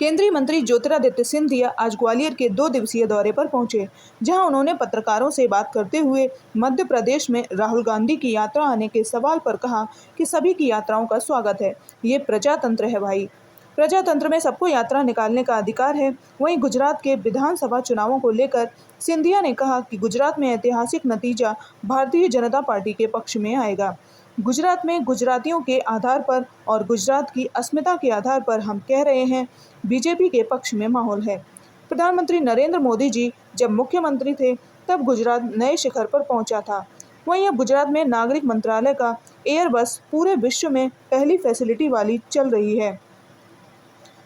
केंद्रीय मंत्री ज्योतिरादित्य सिंधिया आज ग्वालियर के 2 दिवसीय दौरे पर पहुंचे, जहां उन्होंने पत्रकारों से बात करते हुए मध्य प्रदेश में राहुल गांधी की यात्रा आने के सवाल पर कहा कि सभी की यात्राओं का स्वागत है। ये प्रजातंत्र है भाई, प्रजातंत्र में सबको यात्रा निकालने का अधिकार है। वहीं गुजरात के विधानसभा चुनावों को लेकर सिंधिया ने कहा कि गुजरात में ऐतिहासिक नतीजा भारतीय जनता पार्टी के पक्ष में आएगा। गुजरात में गुजरातियों के आधार पर और गुजरात की अस्मिता के आधार पर हम कह रहे हैं, बीजेपी के पक्ष में माहौल है। प्रधानमंत्री नरेंद्र मोदी जी जब मुख्यमंत्री थे तब गुजरात नए शिखर पर पहुंचा था। वहीं अब गुजरात में नागरिक मंत्रालय का एयरबस पूरे विश्व में पहली फैसिलिटी वाली चल रही है।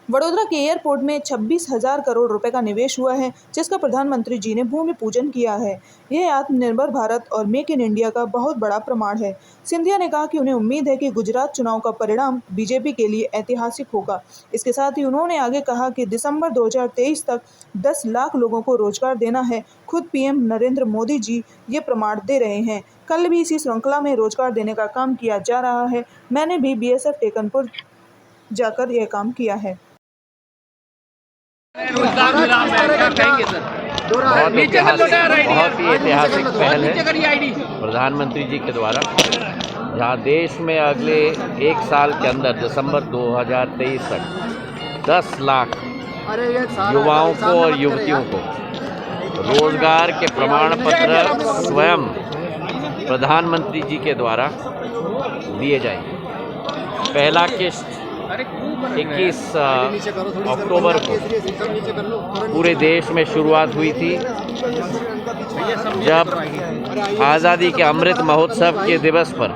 वडोदरा के एयरपोर्ट में 26,000 करोड़ रुपए का निवेश हुआ है, जिसका प्रधानमंत्री जी ने भूमि पूजन किया है। यह आत्मनिर्भर भारत और मेक इन इंडिया का बहुत बड़ा प्रमाण है। सिंधिया ने कहा कि उन्हें उम्मीद है कि गुजरात चुनाव का परिणाम बीजेपी के लिए ऐतिहासिक होगा। इसके साथ ही उन्होंने आगे कहा कि दिसंबर 2023 तक 10 लाख लोगों को रोजगार देना है। खुद पीएम नरेंद्र मोदी जी ये प्रमाण दे रहे हैं। कल भी इसी श्रृंखला में रोजगार देने का काम किया जा रहा है। मैंने भी BSF टेकनपुर जाकर यह काम किया है। बहुत ही ऐतिहासिक पहल है प्रधानमंत्री जी के द्वारा, जहां देश में अगले 1 साल के अंदर दिसंबर 2023 तक 10 लाख युवाओं को और युवतियों को रोजगार के प्रमाण पत्र स्वयं प्रधानमंत्री जी के द्वारा दिए जाएंगे। पहला किस्त 21 अक्टूबर को पूरे देश में शुरुआत हुई थी, जब आज़ादी के अमृत महोत्सव के दिवस पर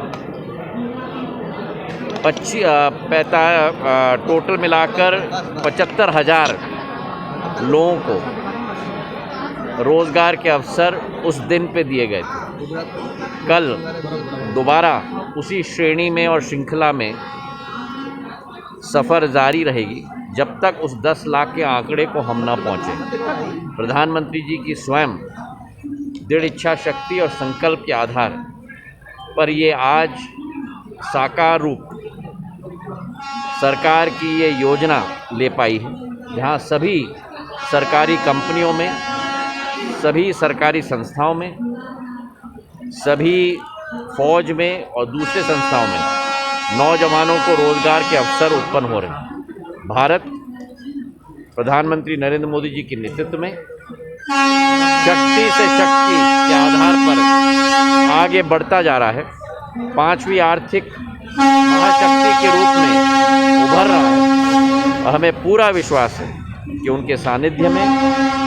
टोटल मिलाकर 75,000 लोगों को रोज़गार के अवसर उस दिन पे दिए गए थे। कल दोबारा उसी श्रेणी में और श्रृंखला में सफ़र जारी रहेगी जब तक उस 10 लाख के आंकड़े को हम ना पहुँचे। प्रधानमंत्री जी की स्वयं दृढ़ इच्छा शक्ति और संकल्प के आधार पर ये आज साकार रूप सरकार की ये योजना ले पाई है, जहाँ सभी सरकारी कंपनियों में, सभी सरकारी संस्थाओं में, सभी फौज में और दूसरे संस्थाओं में नौजवानों को रोजगार के अवसर उत्पन्न हो रहे हैं। भारत प्रधानमंत्री नरेंद्र मोदी जी के नेतृत्व में शक्ति से शक्ति के आधार पर आगे बढ़ता जा रहा है। 5वीं आर्थिक महाशक्ति के रूप में उभर रहा है और हमें पूरा विश्वास है कि उनके सानिध्य में,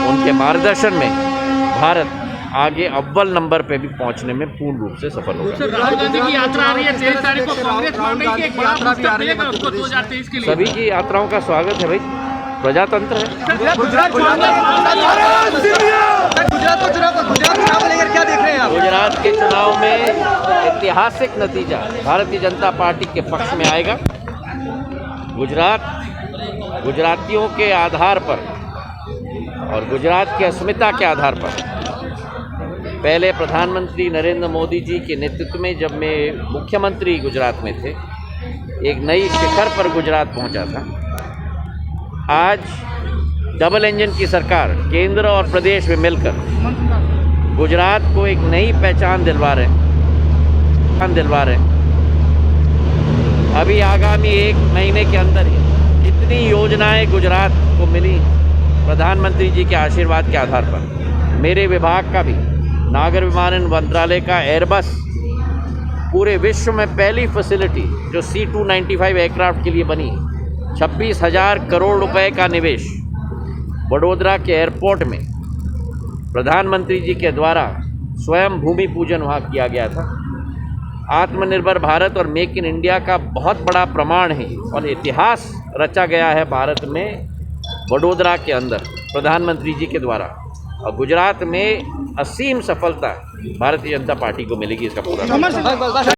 उनके मार्गदर्शन में भारत आगे अव्वल नंबर पे भी पहुंचने में पूर्ण रूप से सफल होगा। राहुल गांधी की यात्रा आ रही है, 23 तारीख को कांग्रेस मान रही है कि एक बड़ा पुस्तक मिलेगा उसको 2023 के लिए। सभी की यात्राओं का स्वागत है भाई, प्रजातंत्र है। गुजरात के चुनाव में ऐतिहासिक नतीजा भारतीय जनता पार्टी के पक्ष में आएगा। गुजरातियों के आधार पर और गुजरात की अस्मिता के आधार पर पहले प्रधानमंत्री नरेंद्र मोदी जी के नेतृत्व में जब मैं मुख्यमंत्री गुजरात में थे, एक नई शिखर पर गुजरात पहुंचा था। आज डबल इंजन की सरकार केंद्र और प्रदेश में मिलकर गुजरात को एक नई पहचान दिलवा रहे हैं। अभी आगामी 1 महीने के अंदर ही इतनी योजनाएं गुजरात को मिली प्रधानमंत्री जी के आशीर्वाद के आधार पर। मेरे विभाग का भी नागर विमानन मंत्रालय का एयरबस पूरे विश्व में पहली फैसिलिटी जो C295 एयरक्राफ्ट के लिए बनी, 26,000 करोड़ रुपए का निवेश वडोदरा के एयरपोर्ट में प्रधानमंत्री जी के द्वारा स्वयं भूमि पूजन वहाँ किया गया था। आत्मनिर्भर भारत और मेक इन इंडिया का बहुत बड़ा प्रमाण है और इतिहास रचा गया है भारत में वडोदरा के अंदर प्रधानमंत्री जी के द्वारा। और गुजरात में असीम सफलता भारतीय जनता पार्टी को मिलेगी, इसका पूरा